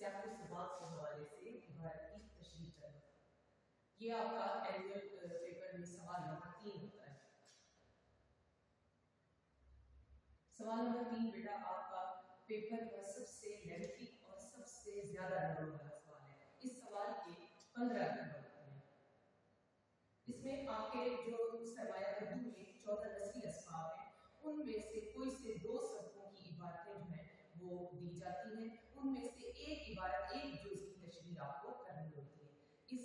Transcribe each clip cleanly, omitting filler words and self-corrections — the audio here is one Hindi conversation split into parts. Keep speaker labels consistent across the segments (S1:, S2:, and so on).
S1: सियासी सवाल के हवाले से इबारत की तशरीह करना। ये आपका एनुअल पेपर में सवाल नंबर 3 होता है। सवाल नंबर 3 बेटा आपका पेपर का सबसे लेंथी और सबसे ज्यादा नंबर वाला सवाल है। इस सवाल के 15 नंबर होते हैं। इसमें आपके जो सरमाया उर्दू में 14 नस्ली असबाब हैं, उनमें से कोई से 2 सबकों की इबारतें जो हैं वो दी जाती हैं। उनमें से एक इबारत, एक जुज़ की तशरीह आपको करनी होती है। इस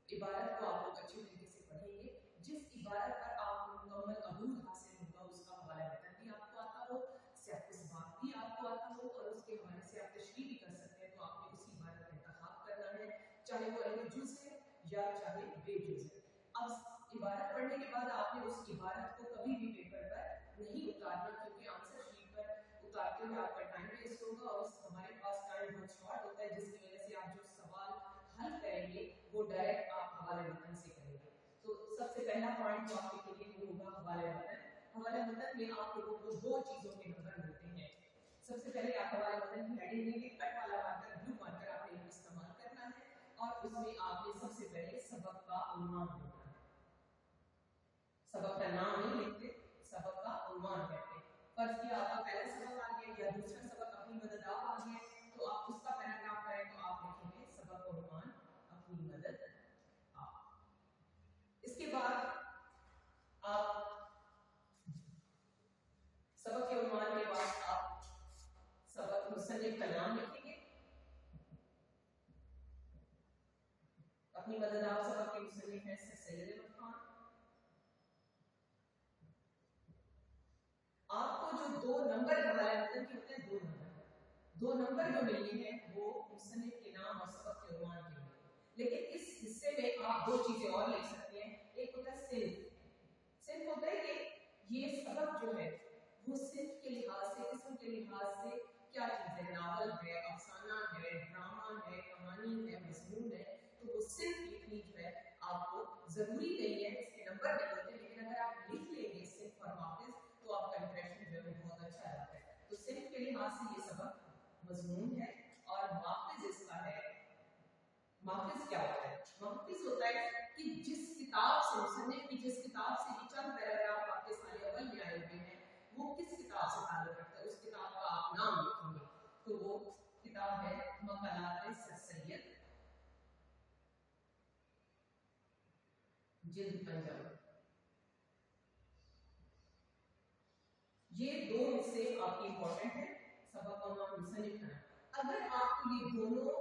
S1: इबारत को आप लोग अच्छी तरीके से पढ़ेंगे। जिस इबारत पर आपको मुकम्मल अबूर हासिल होगा उसका हवाला मतन भी आपको आता हो, सियाक़-उस-सबाक़ भी आपको आता हो और उसके हवाले से आप तशरीह भी कर सकते हैं। तो आपने उसी इबारत का इंतखाब करना है, चाहे वो अहले जुज़ है या चाहे बेजुज़ है। अब इबारत पढ़ने के बाद आपने उस इबारत को कभी भी पेपर पर नहीं उतारना, क्योंकि आंसर शीट पर उतारते हुए आपका टाइम वेस्ट होगा और हमारे पास टाइम बहुत शॉर्ट होता है, जिसकी वजह से आप जो सवाल हल करेंगे वो डायरेक्ट आप हवाले मतन से करेंगे। तो सबसे पहला पॉइंट जो आपके लिए वो होगा हवाले मतन। हवाले मतन में आप लोगों को 2 चीजों के नंबर मिलते हैं। सबसे पहले आप हवाले मतन की हेडिंग लेंगे, कट वाला मार्कर, ब्लू मार्कर आपने इस्तेमाल करना है और उसमें आपने सबसे पहले सबक का उन्वान लिखना है। सबक का नाम नहीं लिखते, सबक का उन्वान कहते हैं। फर्ज किया आपका पहला सबक आ गया या दूसरा सबक अपनी मदद आप आ गया, तो आप उसका पैराग्राफ करें तो आप लिखेंगे सबक का उन्वान अपनी मदद आप। इसके बाद आप सबक के उन्वान के बाद आप सबक मुसन्निफ का नाम लिखेंगे। अपनी मदद आप सबक के मुसन्निफ हैं सैयद अहमद खान। आपको जो 2 नंबर हवाले मतन के होते हैं, 2 नंबर जो मिलने हैं वो मुसन्निफ के नाम और सबक के उन्वान के मिलेंगे। लेकिन इस हिस्से में आप 2 चीजें और लिख सकते हैं। एक होता है सिर्फ। सिर्फ होता है कि ये सबक जो है वो सिर्फ के लिहाज से, किस्म के लिहाज से क्या चीज है, नावल है, अफसाना है, ड्रामा है, कहानी है, मजमून है, तो वो सिर्फ लिखनी जो है आपको जरूरी नहीं है, इसके नंबर नहीं होते, लेकिन अगर आप लिख लेंगे सिर्फ और वापस तो आपका इंप्रेशन जो है बहुत अच्छा रहता है। तो सिर्फ के लिहाज से ये सबक मजमून है और माफिज इसका है। माफिज क्या होता है? माफिज होता है कि जिस किताब से मुसन्निफ की जिस किताब से ये चंद पैराग्राफ आपके साले अव्वल में आए हुए हैं वो किस किताब से ताल्लुक रखता है, उस किताब का आप नाम लिखेंगे। तो वो किताब है मक़ालात सैयद, जिल्द पंजाब। ये 2 हिस्से आपके इंपॉर्टेंट है सबक का नाम मुसन्निफ का। अगर आपको ये दोनों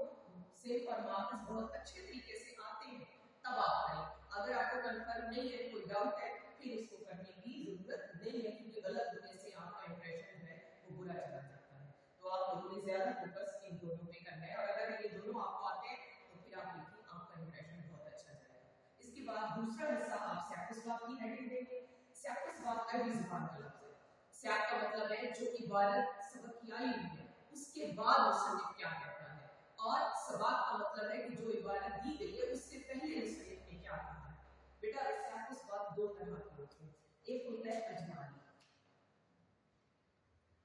S1: सिर्फ और माफिज बहुत अच्छे तरीके से आते हैं तब आप करें। अगर आपको कंफर्म नहीं है, कोई डाउट है, फिर इसको करने की जरूरत नहीं है, क्योंकि गलत होने से आपका इंप्रेशन जो है वो बुरा चला जाता है। तो आप लोगों ने ज्यादा फोकस इन दोनों पे करना है और अगर ये दोनों आपको आते हैं तो फिर आप लिखिए, आपका इंप्रेशन बहुत अच्छा जाएगा। इसके बाद दूसरा हिस्सा आप सियाक़-उस-सबाक़ की हेडिंग देंगे। सियाक़-उस-सबाक़ अरबी ज़ुबान का लफ्ज़ है। सियाक़ का मतलब है जो इबारत सबक की आई हुई है उसके बाद मुसन्निफ क्या कहता है, और सबाक़ का मतलब है कि जो इबारत दी गई है उससे पहले मुसन्निफ ने क्या कहा है। बेटा सियाक़-उस-सबाक़ 2 तरह के होते हैं। एक होता है अजमाली।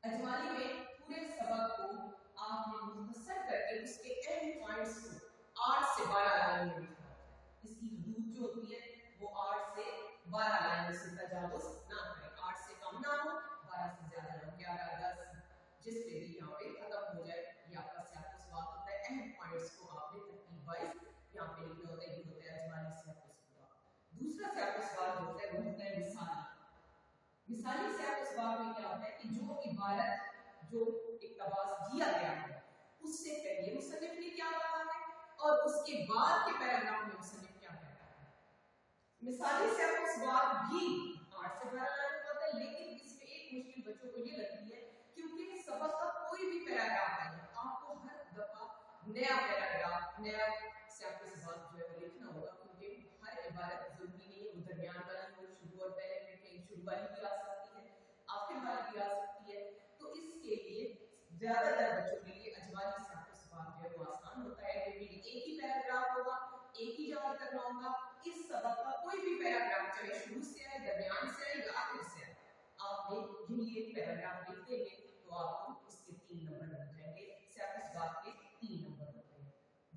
S1: अजमाली में पूरे सबक को आपने मुख्तसर करके उसके अहम पॉइंट्स को 8 से 12 लाइन में लिखना होता है। इसकी हदूद जो होती है वो 8 से 12 लाइन से तजावुज़ ना करें, 8 से कम ना हो, 12 से ज्यादा ना हो, 11, 10 जिस पे भी यहाँ पे खत्म हो जाए। ये आपका सियाक़-उस-सबाक़ होता है। अहम पॉइंट्स को आपने तरतीब वाइज यहाँ पे लिखना होता है। ये होता है अजमाली सियाक़-उस-सबाक़। दूसरा सियाक़-उस-सबाक़ जो होता है वो होता है मिसाली। मिसाली सियाक़-उस-सबाक़ में क्या होता है कि जो इबारत जो इक़्तिबास दिया गया है उससे पहले मुसन्निफ ने क्या कहा है और उसके बाद के पैराग्राफ में मुसन्निफ क्या कहता है। मिसाली सियाक़-उस-सबाक़ भी 8 से 12 लाइन का होता है, लेकिन इसमें एक मुश्किल बच्चों को ये लगती है क्योंकि सबक का कोई भी पैराग्राफ है आपको हर दफा नया पैराग्राफ, नया सियाक़-उस-सबाक़ जो है वो लिखना होगा, क्योंकि हर इबारत जरूरी नहीं है वो दरमियान वाली हो, शुरू और पहले लिखें, शुरू वाली भी आ सकती है, आखिर वाली भी आ सकती है। तो इसके लिए ज्यादातर बच्चों के लिए अजमाली सियाक़-उस-सबाक़ जो है वो आसान होता है, क्योंकि एक ही पैराग्राफ होगा, एक ही जवाब करना होगा। इस सबक का कोई भी पैराग्राफ चाहे शुरू से आए, दरमियान से आए या आखिर से आए, आपने यही एक पैराग्राफ लिख देंगे तो आपको इसके 3 नंबर मिल जाएंगे। सियाक़-उस-सबाक़ के 3 नंबर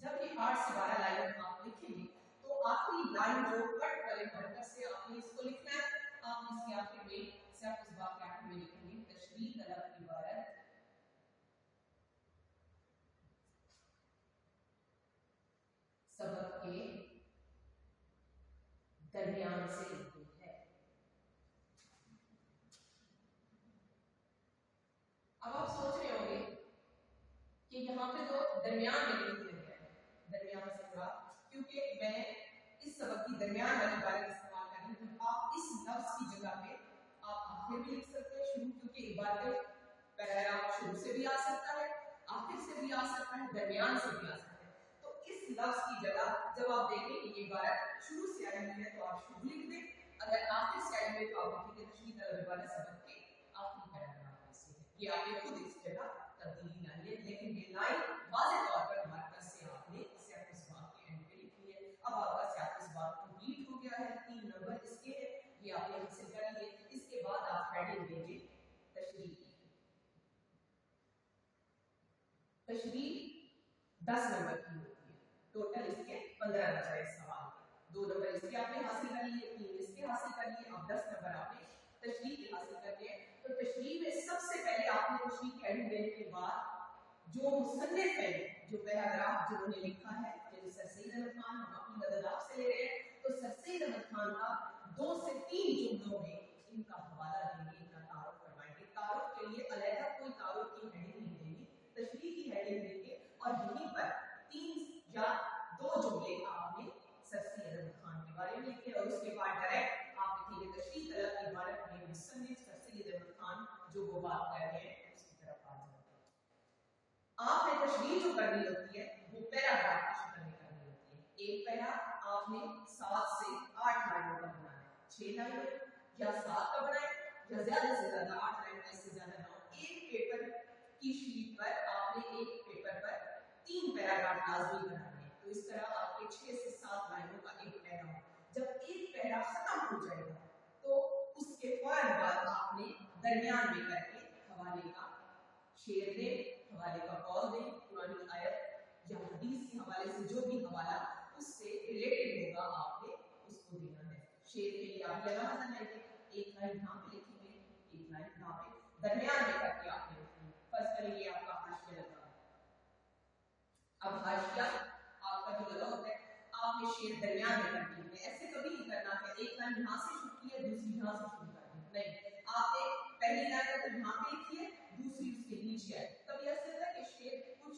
S1: जब ये 8 से 12 लाइन आप लिखेंगे तो आखिरी लाइन जो कट वाले मार्कर से आपने इसको लिखना है। आप इसके आखिर में सिर्फ उस वाक्य के आखिर में लिखेंगे तशरीह तलब इबारत सबक के दरमियान से लिखी है। अब आप सोच रहे होंगे कि यहाँ पे तो दरमियान में लिख दिया गया है, दरमियान से जुड़ा, क्योंकि मैं इस सबक की दरमियान वाली इबारत इस्तेमाल कर रही हूँ। आप इस लफ्ज की जगह पे आप आखिर भी लिख सकते हैं, शुरू, क्योंकि इबारत पैराग्राफ शुरू से भी आ सकता है, आखिर से भी आ सकता है, दरमियान से भी आ सकता है। तो इस लफ्ज की जगह जब आप देखें कि ये इबारत शुरू से आई हुई है तो आप शुरू लिख दें, अगर आखिर से आई हुई है तो आप लिखेंगे तशरीह तलब इबारत सबक के आखिरी पैराग्राफ में से है। ये आपने खुद इस जगह तब्दीली लाई है, लेकिन ये लाइन वाज़ेह तौर पर मार्कर से आपने सिर्फ उस बात के एंड पे लिखी है। अब आपका सिर्फ उस बात कंप्लीट हो गया है, 3 नंबर इसके हैं, ये आपने हासिल कर लिए। इसके बाद आप हेडिंग देंगे तशरीह की। तशरीह 10 नंबर की होती है, टोटल इसके 15 नंबर इस सवाल के। 2 नंबर इसके आपने हासिल कर लिए, 3 इसके हासिल कर लिए, अब 10 नंबर आपने तशरीह के हासिल कर लिए। तो तशरीह में सबसे पहले आपने तशरीह की हेडिंग देने के बाद जो मुसन्निफ है, जो पैराग्राफ जिन्होंने लिखा है, जैसे सर सैयद अहमद खान, हम अपनी मदद आपसे ले रहे हैं, तो सर सैयद अहमद खान का 2 से 3 जुमलों में इनका हवाला देंगे, इनका तारुफ करवाएंगे। तारुफ के लिए अलग कोई तारुफ की हेडिंग नहीं देंगे, तशरीह की हेडिंग देंगे और यहीं पर 3 या 2 जुमले आपने सर सैयद अहमद खान के बारे में लिखे और उसके बाद डायरेक्ट आप लिखेंगे तशरीह तलब इबारत में मुसन्निफ सर सैयद अहमद खान जो वो बात कर रहे हैं उसकी तरफ आ जाएंगे। आपने तशरीह जो करनी होती है वो पैराग्राफ की शक्ल में करनी होती है। एक पैरा आपने 7 से 8 लाइनों का बनाना है, 6 लाइनों या 7 का बनाए या ज्यादा से ज्यादा 8 लाइन, ऐसे ज्यादा ना हो। एक पेपर की शीट पर आपने एक पेपर पर 3 पैराग्राफ लाजमी बनाने हैं, तो इस तरह आपके 6 से 7 लाइनों का एक पैरा हो। जब एक पैरा खत्म हो जाएगा तो उसके फौरन बाद आपने दरमियान में करके हवाले का शेर दें, हवाले का कॉल दें, कुरानी आयत या हदीस के हवाले से जो भी हवाला उससे रिलेटेड होगा आपने उसको देना है। शेर के लिए आप यहाँ बनाएंगे, एक लाइन यहाँ पे लिखेंगे, एक लाइन यहाँ पे, दरमियान में करके आपने लिखनी है। फर्स्ट करेंगे आपका हाशिया लगा। अब हाशिया आपका जो लगा होता है आपने शेर दरमियान में करके लिखना है। ऐसे कभी नहीं करना है एक लाइन यहाँ से शुरू की है दूसरी यहाँ से शुरू कर दी, नहीं, आपने पहली लाइन अगर यहाँ पे लिखी है दूसरी उसके नीचे है। कभी ऐसे होता है कि शेर कुछ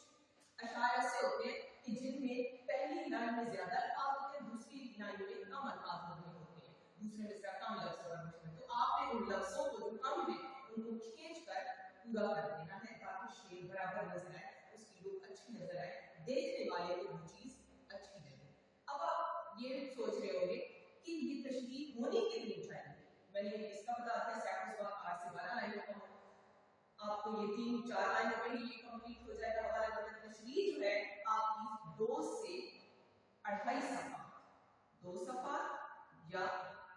S1: अशार ऐसे होते हैं कि जिनमें पहली लाइन में ज्यादा अल्फाज होते हैं, दूसरी लाइन में कम अल्फाज होते हैं, दूसरे में से कम लफ्ज होगा मुश्किल, तो आपने उन लफ्जों को जो कम है उनको खींच कर पूरा कर देना है ताकि शेर बराबर नजर आए, उसकी लुक अच्छी नजर आए, देखने वाले को वो चीज अच्छी लगे। अब आप ये सोच रहे होंगे कि ये तशरीह होनी कितनी चाहिए। मैंने इसका पता है सिर्फ 8 से 12 लाइनों का, आपको ये 3-4 लाइनों में ही ये कंप्लीट हो जाएगा हवाला करना। तशरीह जो है आपकी 2 से 2.5 सफ़ा, 2 सफ़ा या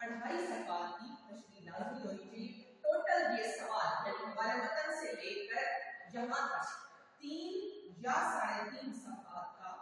S1: 2.5 सफ़ा की तशरीह लाजमी होनी चाहिए। टोटल ये सवाल यानी हवाला मतन से लेकर यहाँ तक 3 या 3.5 सफ़ा का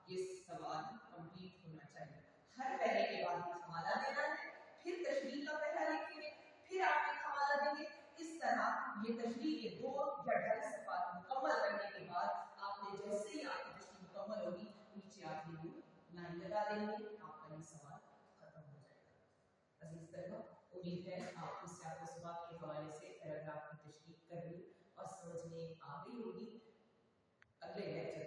S1: ये सवाल कंप्लीट होना चाहिए। हर पहले के बाद हवाला देना है, फिर तशरीह का पहला लिखेंगे, फिर आप एक हवाला देंगे। इस तरह ये तशरीह के 2 या 2.5 सफ़ा मुकम्मल करने के बाद आपने जैसे ही आपकी तशरीह मुकम्मल होगी नीचे आप ये लाइन लगा देंगे, आपका ये सवाल खत्म हो जाएगा। अजीज तलबा, उम्मीद है आपको सियाक़ सुबाक़ के हवाले से पैराग्राफ की तशरीह करनी और समझ में आ गई होगी। अगले लेक्चर